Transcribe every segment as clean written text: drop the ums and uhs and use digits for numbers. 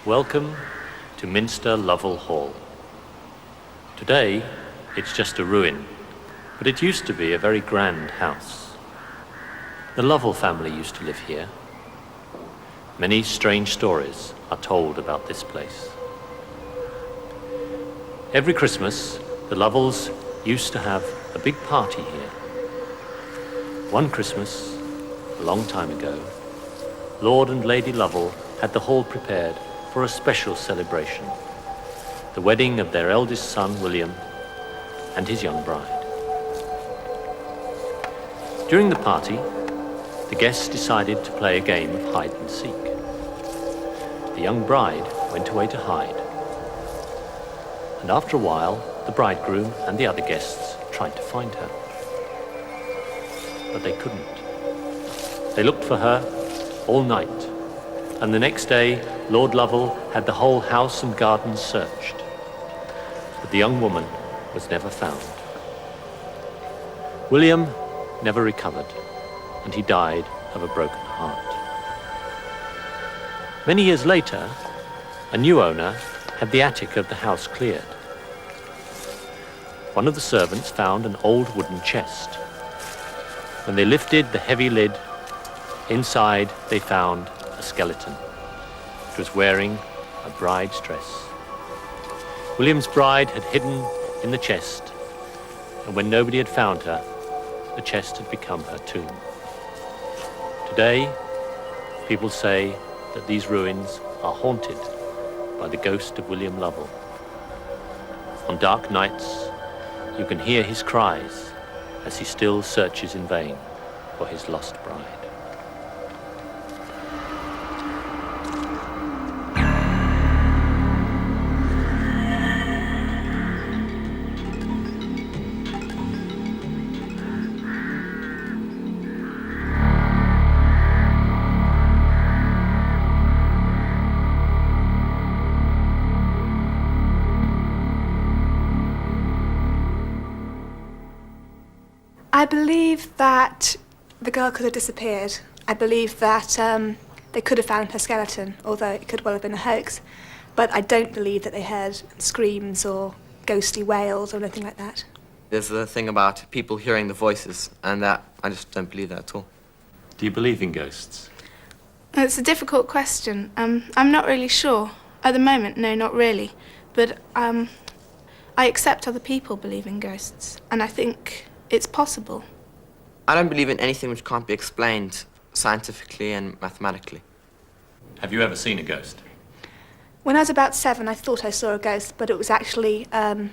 Welcome to Minster Lovell Hall. Today, it's just a ruin, but it used to be a very grand house. The Lovell family used to live here. Many strange stories are told about this place. Every Christmas, the Lovells used to have a big party here. One Christmas, a long time ago, Lord and Lady Lovell had the hall prepared for a special celebration, the wedding of their eldest son, William, and his young bride. During the party, the guests decided to play a game of hide and seek. The young bride went away to hide, and after a while, the bridegroom and the other guests tried to find her. But they couldn't. They looked for her all night, and the next day, Lord Lovell had the whole house and garden searched. But the young woman was never found. William never recovered, and he died of a broken heart. Many years later, a new owner had the attic of the house cleared. One of the servants found an old wooden chest. When they lifted the heavy lid, inside they found a skeleton. It was wearing a bride's dress. William's bride had hidden in the chest, and when nobody had found her, the chest had become her tomb. Today, people say that these ruins are haunted by the ghost of William Lovell. On dark nights, you can hear his cries as he still searches in vain for his lost bride. I believe that the girl could have disappeared. I believe that they could have found her skeleton, although it could well have been a hoax. But I don't believe that they heard screams or ghostly wails or anything like that. There's the thing about people hearing the voices, and that I just don't believe that at all. Do you believe in ghosts? It's a difficult question. I'm not really sure. At the moment, no, not really. But I accept other people believe in ghosts, and I think it's possible. I don't believe in anything which can't be explained scientifically and mathematically. Have you ever seen a ghost? When I was about 7, I thought I saw a ghost, but it was actually, I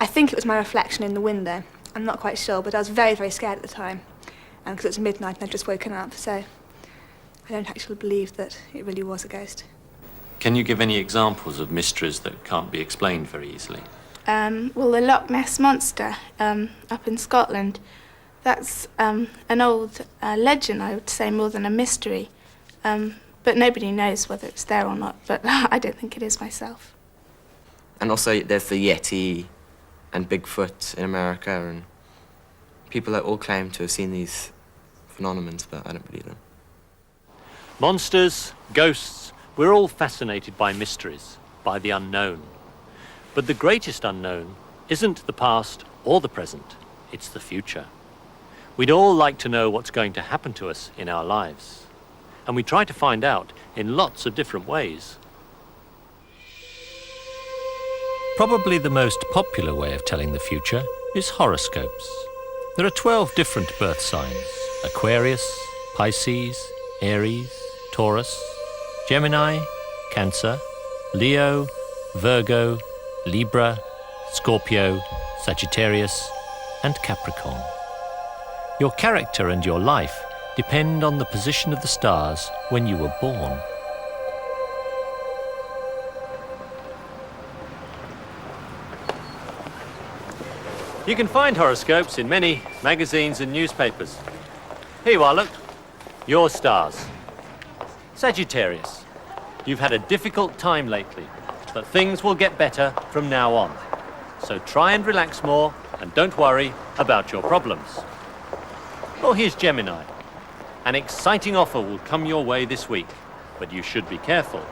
think it was my reflection in the window. I'm not quite sure, but I was very, very scared at the time, because it was midnight and I'd just woken up, so I don't actually believe that it really was a ghost. Can you give any examples of mysteries that can't be explained very easily? Well, the Loch Ness Monster up in Scotland, that's an old legend, I would say, more than a mystery. But nobody knows whether it's there or not, but I don't think it is myself. And also there's the Yeti and Bigfoot in America, and people that all claim to have seen these phenomena, but I don't believe them. Monsters, ghosts, we're all fascinated by mysteries, by the unknown. But the greatest unknown isn't the past or the present, it's the future. We'd all like to know what's going to happen to us in our lives, and we try to find out in lots of different ways. Probably the most popular way of telling the future is horoscopes. There are 12 different birth signs: Aquarius, Pisces, Aries, Taurus, Gemini, Cancer, Leo, Virgo, Libra, Scorpio, Sagittarius, and Capricorn. Your character and your life depend on the position of the stars when you were born. You can find horoscopes in many magazines and newspapers. Here you are, look. Your stars. Sagittarius, you've had a difficult time lately, but things will get better from now on. So try and relax more and don't worry about your problems. Or here's Gemini. An exciting offer will come your way this week, but you should be careful.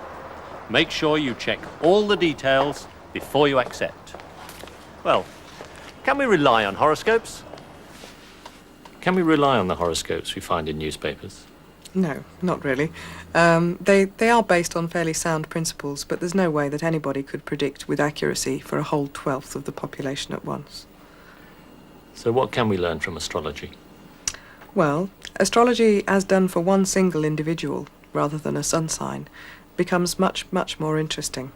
Make sure you check all the details before you accept. Well, can we rely on horoscopes? Can we rely on the horoscopes we find in newspapers? No, not really. They are based on fairly sound principles, but there's no way that anybody could predict with accuracy for a whole 1/12 of the population at once. So what can we learn from astrology? Well, astrology, as done for one single individual, rather than a sun sign, becomes much, much more interesting.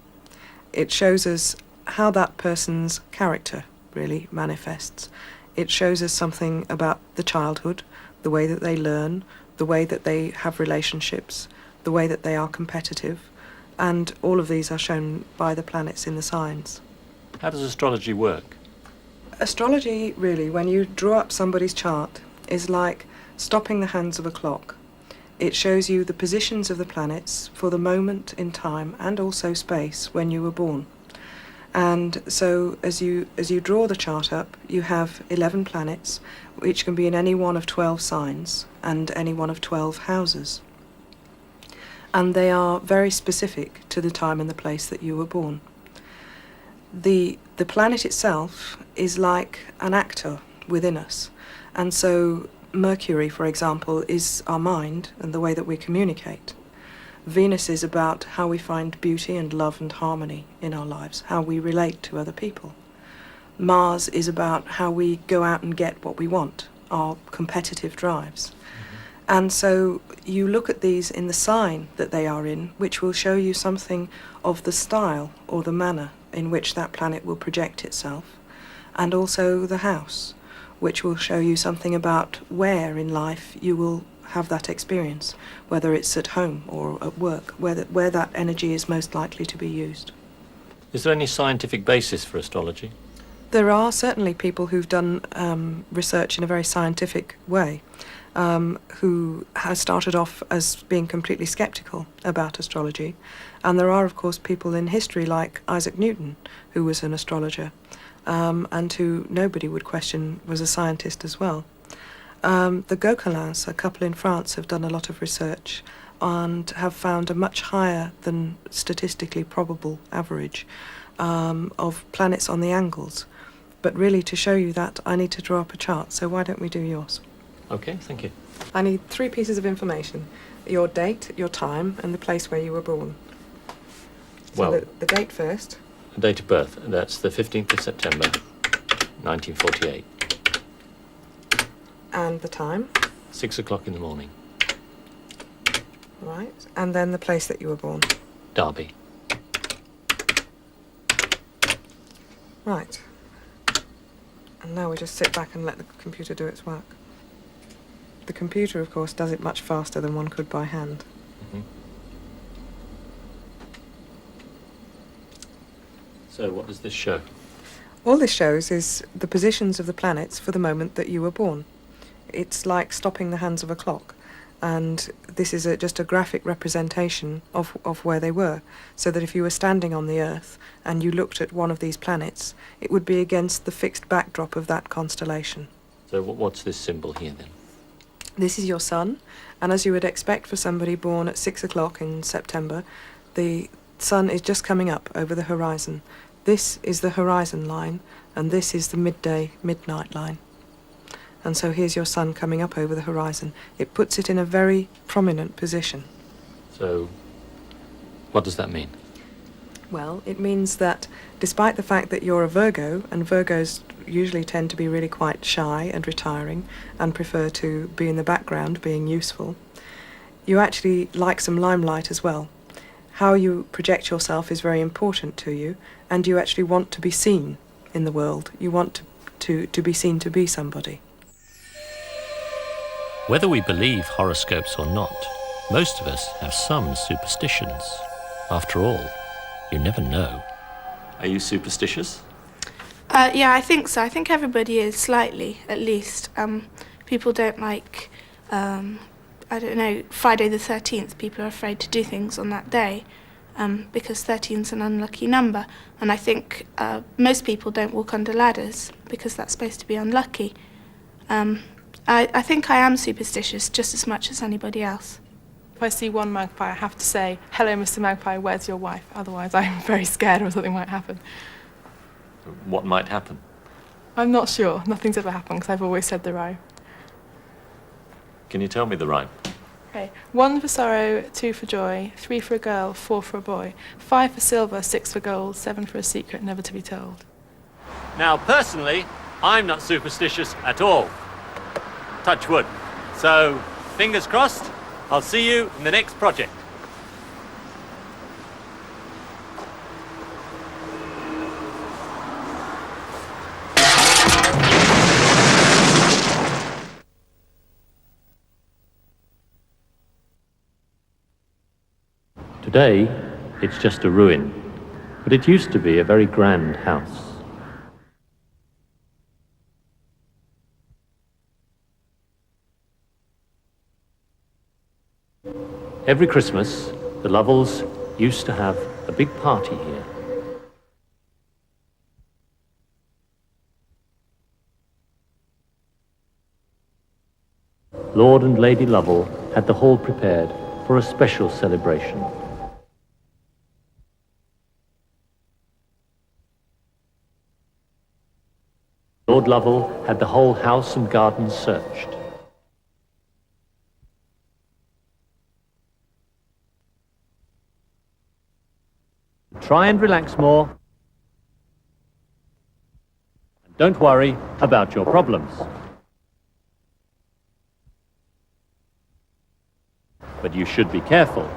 It shows us how that person's character really manifests. It shows us something about the childhood, the way that they learn, the way that they have relationships, the way that they are competitive, and all of these are shown by the planets in the signs. How does astrology work? Astrology, really, when you draw up somebody's chart, is like stopping the hands of a clock. It shows you the positions of the planets for the moment in time and also space when you were born. And so as you draw the chart up, you have 11 planets, which can be in any one of 12 signs and any one of 12 houses. And they are very specific to the time and the place that you were born. The planet itself is like an actor within us. And so Mercury, for example, is our mind and the way that we communicate. Venus is about how we find beauty and love and harmony in our lives, how we relate to other people. Mars is about how we go out and get what we want, our competitive drives. And so you look at these in the sign that they are in, which will show you something of the style or the manner in which that planet will project itself, and also the house, which will show you something about where in life you will have that experience, whether it's at home or at work, where that energy is most likely to be used. Is there any scientific basis for astrology? There are certainly people who've done research in a very scientific way, who has started off as being completely sceptical about astrology. And there are, of course, people in history like Isaac Newton, who was an astrologer, and who nobody would question was a scientist as well. The Gauquelins, a couple in France, have done a lot of research and have found a much higher than statistically probable average of planets on the angles. But really, to show you that, I need to draw up a chart, so why don't we do yours? Okay, thank you. I need 3 pieces of information: your date, your time, and the place where you were born. So Well, the date first. date of birth, that's the 15th of September, 1948, And the time, 6 o'clock in the morning, right? And then the place that you were born. Derby. Right. And now we just sit back and let the computer do its work. The computer, of course, does it much faster than one could by hand. Mhm. So what does this show? All this shows is the positions of the planets for the moment that you were born. It's like stopping the hands of a clock. And this is just a graphic representation of where they were, so that if you were standing on the Earth and you looked at one of these planets, it would be against the fixed backdrop of that constellation. So what's this symbol here then? This is your sun, and as you would expect for somebody born at 6 o'clock in September, the sun is just coming up over the horizon. This is the horizon line, and this is the midnight line. And so here's your sun coming up over the horizon. It puts it in a very prominent position. So what does that mean? Well, it means that despite the fact that you're a Virgo, and Virgos usually tend to be really quite shy and retiring and prefer to be in the background, being useful, you actually like some limelight as well. How you project yourself is very important to you, and you actually want to be seen in the world. You want to be seen to be somebody. Whether we believe horoscopes or not, most of us have some superstitions. After all, you never know. Are you superstitious? Yeah, I think so. I think everybody is slightly, at least. People don't like, I don't know, Friday the 13th. People are afraid to do things on that day because 13 is an unlucky number. And I think most people don't walk under ladders because that's supposed to be unlucky. I think I am superstitious just as much as anybody else. if I see one magpie, I have to say, "Hello, Mr. Magpie, where's your wife?" Otherwise, I'm very scared or something might happen. What might happen? I'm not sure. Nothing's ever happened because I've always said the rhyme. Can you tell me the rhyme? Okay. 1 for sorrow, 2 for joy, 3 for a girl, 4 for a boy, 5 for silver, 6 for gold, 7 for a secret never to be told. Now, personally, I'm not superstitious at all. Touch wood. So, fingers crossed, I'll see you in the next project. Today, it's just a ruin, but it used to be a very grand house. Every Christmas, the Lovells used to have a big party here. Lord and Lady Lovell had the hall prepared for a special celebration. Lord Lovell had the whole house and garden searched. Try and relax more. And don't worry about your problems. But you should be careful.